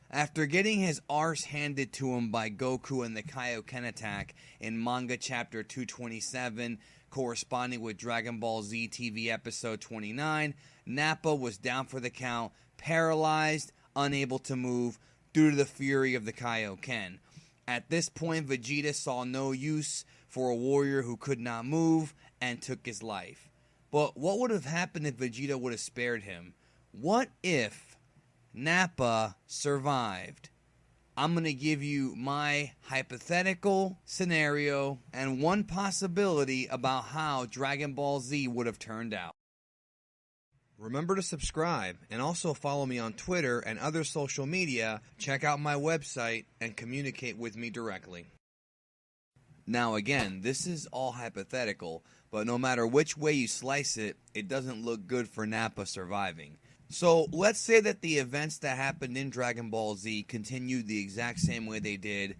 After getting his arse handed to him by Goku in the Kaioken attack in manga chapter 227, corresponding with Dragon Ball Z TV episode 29, Nappa was down for the count, paralyzed, unable to move due to the fury of the Kaioken. At this point, Vegeta saw no use for a warrior who could not move and took his life. But what would have happened if Vegeta would have spared him? What if Nappa survived? I'm going to give you my hypothetical scenario and one possibility about how Dragon Ball Z would have turned out. Remember to subscribe and also follow me on Twitter and other social media. Check out my website and communicate with me directly. Now again, this is all hypothetical, but no matter which way you slice it, it doesn't look good for Nappa surviving. So let's say that the events that happened in Dragon Ball Z continued the exact same way they did,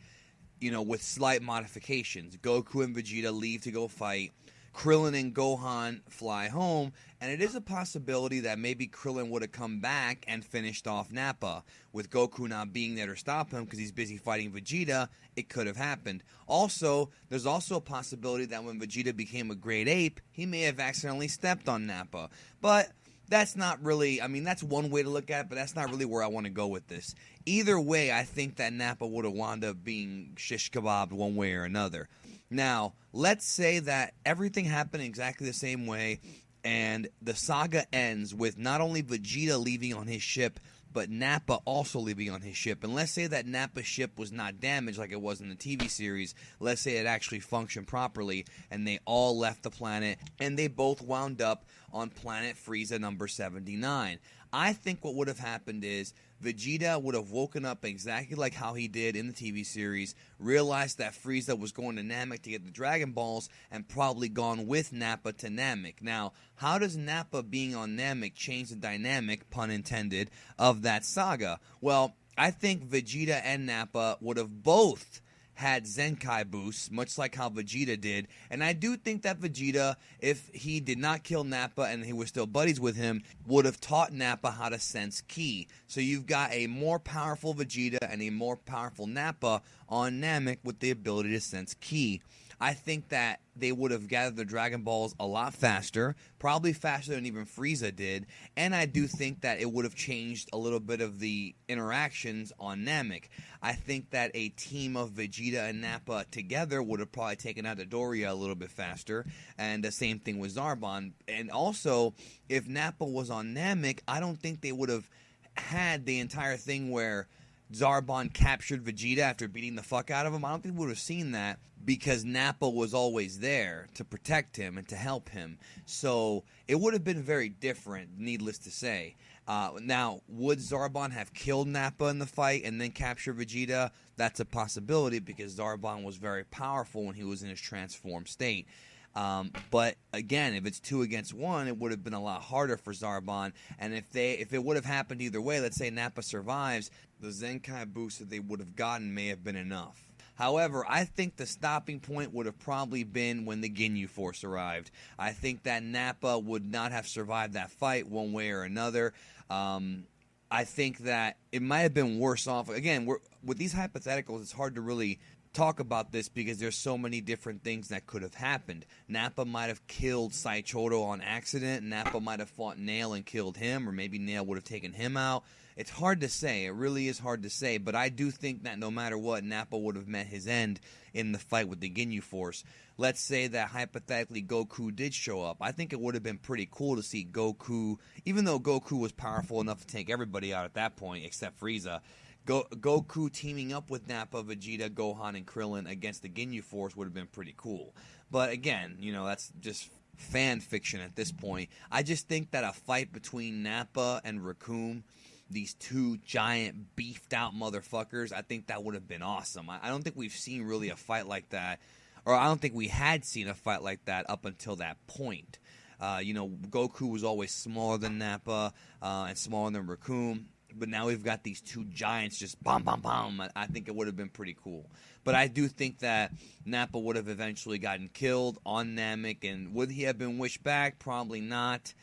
with slight modifications. Goku and Vegeta leave to go fight. Krillin and Gohan fly home, and it is a possibility that maybe Krillin would have come back and finished off Nappa. With Goku not being there to stop him because he's busy fighting Vegeta, it could have happened. Also, there's also a possibility that when Vegeta became a great ape, he may have accidentally stepped on Nappa. But that's not really, that's one way to look at it, but that's not really where I want to go with this. Either way, I think that Nappa would have wound up being shish kebabbed one way or another. Now, let's say that everything happened exactly the same way, and the saga ends with not only Vegeta leaving on his ship, but Nappa also leaving on his ship. And let's say that Nappa's ship was not damaged like it was in the TV series. Let's say it actually functioned properly, and they all left the planet, and they both wound up on planet Freeza number 79. I think what would have happened is Vegeta would have woken up exactly like how he did in the TV series, realized that Frieza was going to Namek to get the Dragon Balls, and probably gone with Nappa to Namek. Now, how does Nappa being on Namek change the dynamic, pun intended, of that saga? Well, I think Vegeta and Nappa would have both had Zenkai Boosts, much like how Vegeta did. And I do think that Vegeta, if he did not kill Nappa and he was still buddies with him, would have taught Nappa how to sense ki. So you've got a more powerful Vegeta and a more powerful Nappa on Namek with the ability to sense ki. I think that they would have gathered the Dragon Balls a lot faster, probably faster than even Frieza did, and I do think that it would have changed a little bit of the interactions on Namek. I think that a team of Vegeta and Nappa together would have probably taken out Dodoria a little bit faster, and the same thing with Zarbon. And also, if Nappa was on Namek, I don't think they would have had the entire thing where Zarbon captured Vegeta after beating the fuck out of him. I don't think we would have seen that because Nappa was always there to protect him and to help him. So it would have been very different, needless to say. Now, would Zarbon have killed Nappa in the fight and then captured Vegeta? That's a possibility because Zarbon was very powerful when he was in his transformed state. But again, if it's 2 against 1, it would have been a lot harder for Zarbon. And if it would have happened either way, let's say Nappa survives, the Zenkai boost that they would have gotten may have been enough. However, I think the stopping point would have probably been when the Ginyu Force arrived. I think that Nappa would not have survived that fight one way or another. I think that it might have been worse off. Again, with these hypotheticals, it's hard to really talk about this because there's so many different things that could have happened. Nappa might have killed Saichodo on accident. Nappa might have fought Nail and killed him, or maybe Nail would have taken him out. It's hard to say. It really is hard to say. But I do think that no matter what, Nappa would have met his end in the fight with the Ginyu Force. Let's say that hypothetically Goku did show up. I think it would have been pretty cool to see Goku, even though Goku was powerful enough to take everybody out at that point except Frieza. Goku teaming up with Nappa, Vegeta, Gohan, and Krillin against the Ginyu Force would have been pretty cool. But again, that's just fan fiction at this point. I just think that a fight between Nappa and Raccoon, these two giant beefed out motherfuckers, I think that would have been awesome. I don't think we've seen really a fight like that, or I don't think we had seen a fight like that up until that point. Goku was always smaller than Nappa and smaller than Raccoon. But now we've got these two giants just bam, bam, bam. I think it would have been pretty cool. But I do think that Nappa would have eventually gotten killed on Namek. And would he have been wished back? Probably not.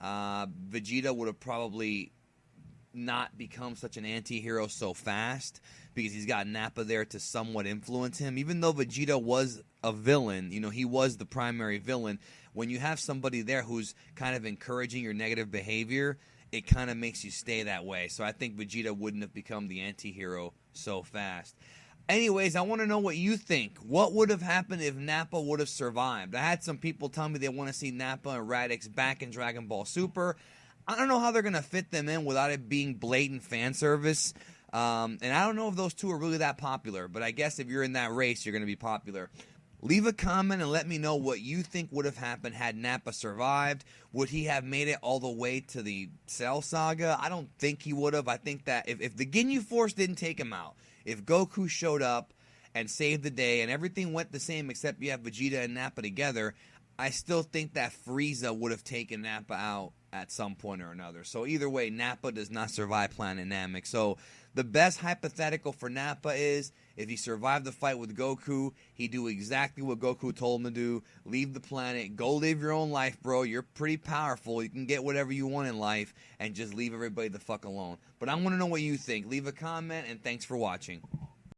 Vegeta would have probably not become such an anti-hero so fast, because he's got Nappa there to somewhat influence him. Even though Vegeta was a villain, you know, he was the primary villain, when you have somebody there who's kind of encouraging your negative behavior, it kind of makes you stay that way. So I think Vegeta wouldn't have become the anti-hero so fast. Anyways, I want to know what you think. What would have happened if Nappa would have survived? I had some people tell me they want to see Nappa and Radix back in Dragon Ball Super. I don't know how they're going to fit them in without it being blatant fan service. And I don't know if those two are really that popular. But I guess if you're in that race, you're going to be popular. Leave a comment and let me know what you think would have happened had Nappa survived. Would he have made it all the way to the Cell Saga? I don't think he would have. I think that if the Ginyu Force didn't take him out, if Goku showed up and saved the day and everything went the same except you have Vegeta and Nappa together, I still think that Freeza would have taken Nappa out at some point or another. So either way, Nappa does not survive Planet Namek. So the best hypothetical for Nappa is if he survived the fight with Goku, he'd do exactly what Goku told him to do. Leave the planet. Go live your own life, bro. You're pretty powerful. You can get whatever you want in life and just leave everybody the fuck alone. But I want to know what you think. Leave a comment, and thanks for watching.